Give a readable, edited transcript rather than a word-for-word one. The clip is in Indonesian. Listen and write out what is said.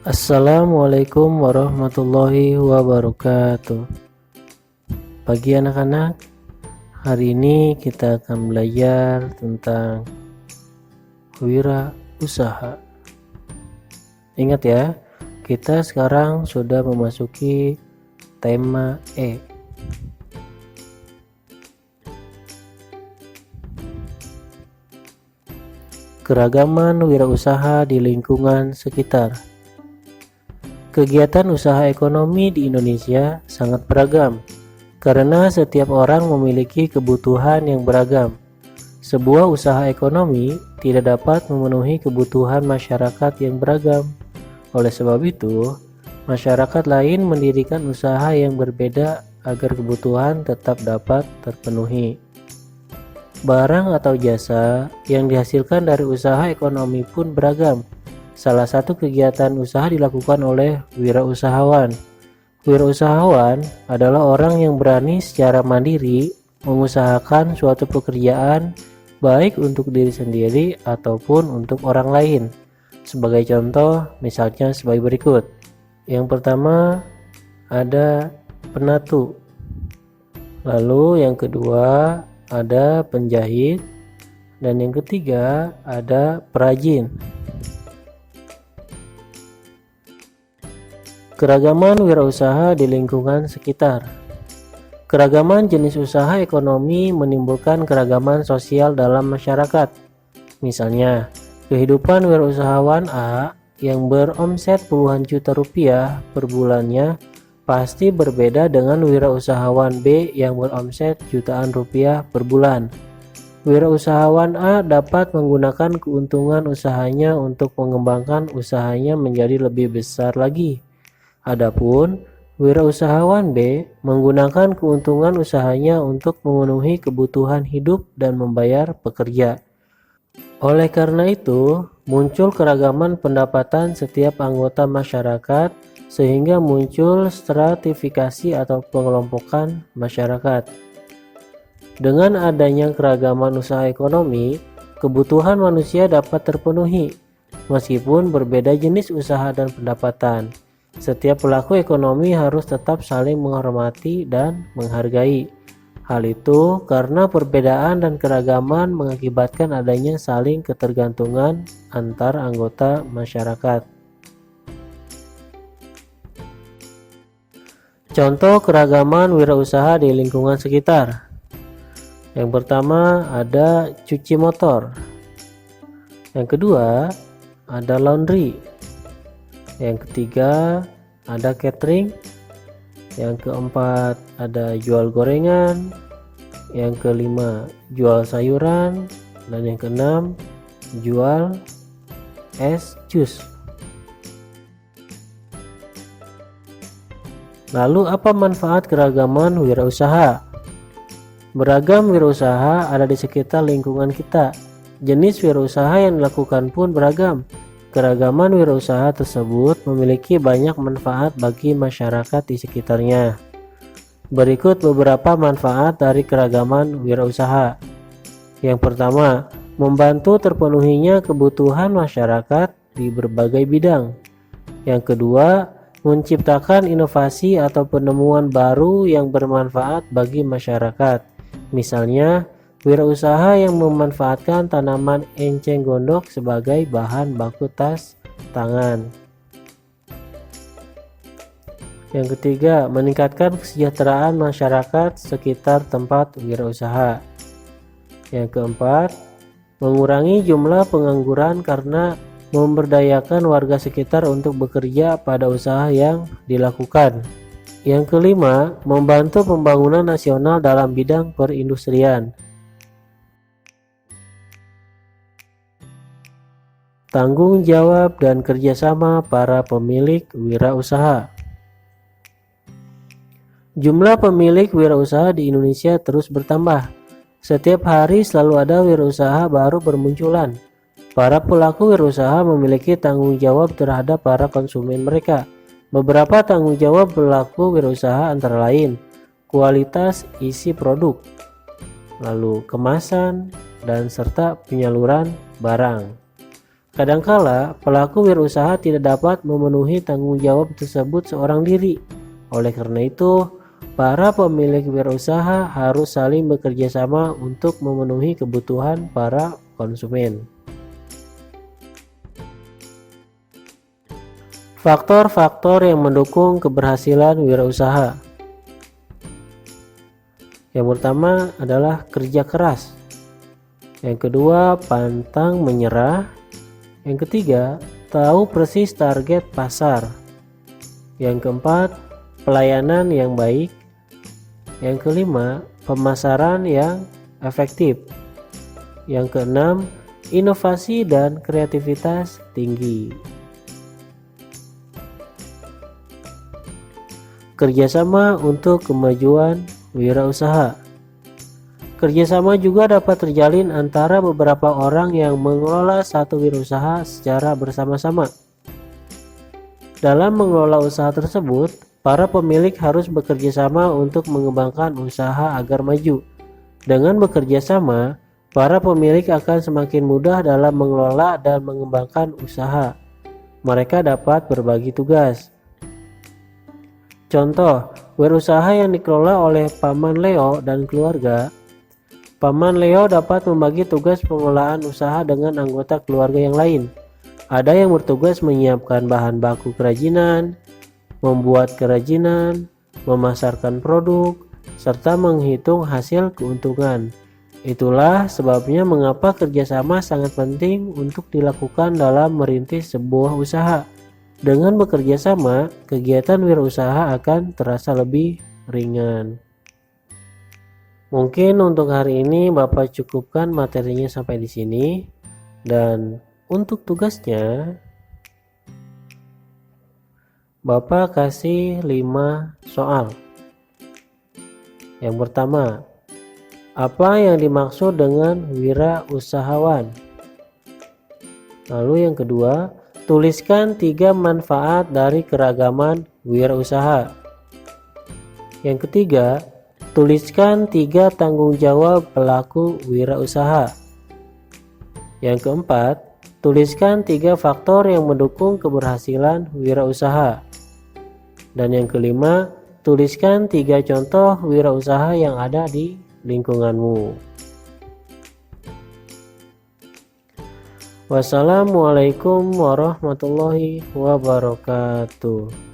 Assalamualaikum warahmatullahi wabarakatuh. Pagi anak-anak, hari ini kita akan belajar tentang wirausaha. Ingat ya, kita sekarang sudah memasuki tema E. Keragaman wirausaha di lingkungan sekitar. Kegiatan usaha ekonomi di Indonesia sangat beragam, karena setiap orang memiliki kebutuhan yang beragam. Sebuah usaha ekonomi tidak dapat memenuhi kebutuhan masyarakat yang beragam. Oleh sebab itu, masyarakat lain mendirikan usaha yang berbeda agar kebutuhan tetap dapat terpenuhi. Barang atau jasa yang dihasilkan dari usaha ekonomi pun beragam. Salah satu kegiatan usaha dilakukan oleh wirausahawan. Wirausahawan adalah orang yang berani secara mandiri mengusahakan suatu pekerjaan baik untuk diri sendiri ataupun untuk orang lain. Sebagai contoh, misalnya sebagai berikut. Yang pertama ada penatu. Lalu yang kedua ada penjahit. Dan yang ketiga ada perajin. Keragaman wirausaha di lingkungan sekitar. Keragaman jenis usaha ekonomi menimbulkan keragaman sosial dalam masyarakat. Misalnya, kehidupan wirausahawan A yang beromset puluhan juta rupiah per bulannya pasti berbeda dengan wirausahawan B yang beromset jutaan rupiah per bulan. Wirausahawan A dapat menggunakan keuntungan usahanya untuk mengembangkan usahanya menjadi lebih besar lagi. Adapun wirausahawan B menggunakan keuntungan usahanya untuk memenuhi kebutuhan hidup dan membayar pekerja. Oleh karena itu, muncul keragaman pendapatan setiap anggota masyarakat sehingga muncul stratifikasi atau pengelompokan masyarakat. Dengan adanya keragaman usaha ekonomi, kebutuhan manusia dapat terpenuhi meskipun berbeda jenis usaha dan pendapatan. Setiap pelaku ekonomi harus tetap saling menghormati dan menghargai. Hal itu karena perbedaan dan keragaman mengakibatkan adanya saling ketergantungan antar anggota masyarakat. Contoh keragaman wirausaha di lingkungan sekitar. Yang pertama ada cuci motor. Yang kedua ada laundry. Yang ketiga ada catering. Yang keempat ada jual gorengan. Yang kelima jual sayuran. Dan yang keenam jual es jus. Lalu apa manfaat keragaman wirausaha? Beragam wirausaha ada di sekitar lingkungan kita. Jenis wirausaha yang dilakukan pun beragam. Keragaman wirausaha tersebut memiliki banyak manfaat bagi masyarakat di sekitarnya. Berikut beberapa manfaat dari keragaman wirausaha. Yang pertama, membantu terpenuhinya kebutuhan masyarakat di berbagai bidang. Yang kedua, menciptakan inovasi atau penemuan baru yang bermanfaat bagi masyarakat. Misalnya, wirausaha yang memanfaatkan tanaman enceng gondok sebagai bahan baku tas tangan. Yang ketiga, meningkatkan kesejahteraan masyarakat sekitar tempat wirausaha. Yang keempat, mengurangi jumlah pengangguran karena memberdayakan warga sekitar untuk bekerja pada usaha yang dilakukan. Yang kelima, membantu pembangunan nasional dalam bidang perindustrian. Tanggung jawab dan kerjasama para pemilik wirausaha. Jumlah pemilik wirausaha di Indonesia terus bertambah. Setiap hari selalu ada wirausaha baru bermunculan. Para pelaku wirausaha memiliki tanggung jawab terhadap para konsumen mereka. Beberapa tanggung jawab pelaku wirausaha antara lain kualitas isi produk, lalu kemasan, dan serta penyaluran barang. Kadangkala, pelaku wirausaha tidak dapat memenuhi tanggung jawab tersebut seorang diri. Oleh karena itu, para pemilik wirausaha harus saling bekerja sama untuk memenuhi kebutuhan para konsumen. Faktor-faktor yang mendukung keberhasilan wirausaha. Yang pertama adalah kerja keras. Yang kedua, pantang menyerah. Yang ketiga, tahu persis target pasar. Yang keempat, pelayanan yang baik. Yang kelima, pemasaran yang efektif. Yang keenam, inovasi dan kreativitas tinggi. Kerjasama untuk kemajuan wirausaha. Kerjasama juga dapat terjalin antara beberapa orang yang mengelola satu wirausaha secara bersama-sama. Dalam mengelola usaha tersebut, para pemilik harus bekerja sama untuk mengembangkan usaha agar maju. Dengan bekerja sama, para pemilik akan semakin mudah dalam mengelola dan mengembangkan usaha. Mereka dapat berbagi tugas. Contoh, wirausaha yang dikelola oleh Paman Leo dan keluarga. Paman Leo dapat membagi tugas pengelolaan usaha dengan anggota keluarga yang lain. Ada yang bertugas menyiapkan bahan baku kerajinan, membuat kerajinan, memasarkan produk, serta menghitung hasil keuntungan. Itulah sebabnya mengapa kerjasama sangat penting untuk dilakukan dalam merintis sebuah usaha. Dengan bekerja sama, kegiatan wirausaha akan terasa lebih ringan. Mungkin untuk hari ini Bapak cukupkan materinya sampai di sini, dan untuk tugasnya Bapak kasih 5 soal. Yang pertama, apa yang dimaksud dengan wirausahawan? Lalu yang kedua, tuliskan 3 manfaat dari keragaman wirausaha. Yang ketiga, tuliskan 3 tanggung jawab pelaku wirausaha. Yang keempat, tuliskan 3 faktor yang mendukung keberhasilan wirausaha. Dan yang kelima, tuliskan 3 contoh wirausaha yang ada di lingkunganmu. Wassalamualaikum warahmatullahi wabarakatuh.